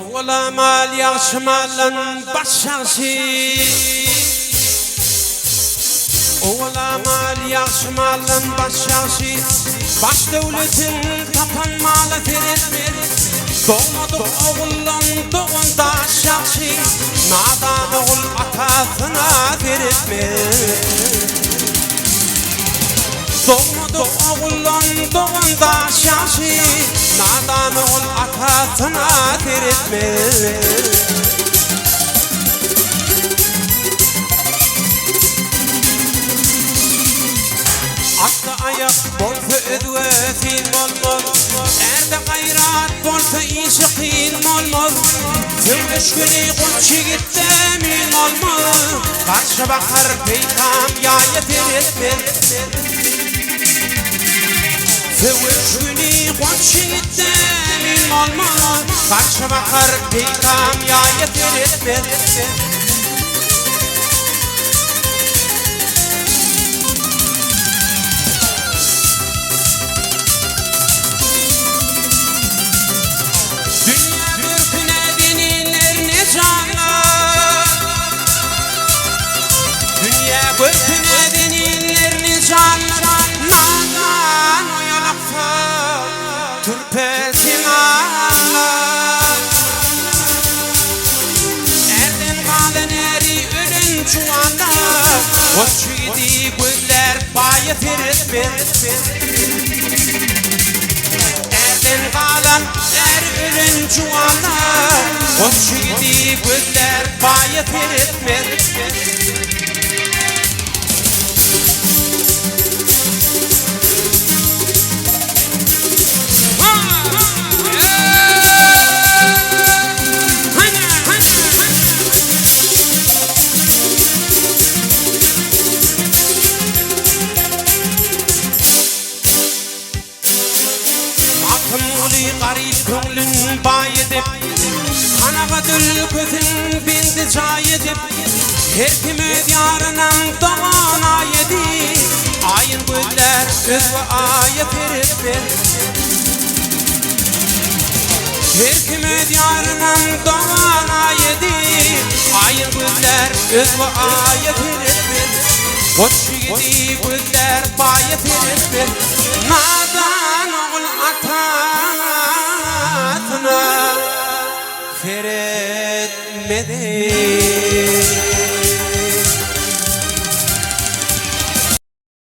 Ola mal yaşmalın başarısı Ola mal yaşmalın başarısı Baş devletin tapanmalı verir Doğmadık oğulun doğunda şahsi Nadan oğul atasına verir Doğmadık oğulun doğunda şahsi Nadan oğul atasına verir Akta ayak bolsa ödvetin molmol Erde gayrat bolsa işi kıyın molmol Tümüş günü kunçi gitti min molmol Karşı bakar peykam yayet etmir Tümüş günü kunçi gitti min molmol Karşı bakar peykam yayet etmir Görküne denillerini canlar Nadan oyalakta Türpesin ağlar Erden kalan eri ölen çuvanlar Koçu gidi güller bayet etmez Erden kalan er ölen çuvanlar Koçu gidi güller bayet etmez Garip gönlün bayedip Kanağa dülkütün bindi cayedip Her kim ödyarından doğana yedi Ayın güller özü ayet verir Her kim ödyarından doğana yedi Ayın güller özü ayet verir Koçu gidi güller bayet verir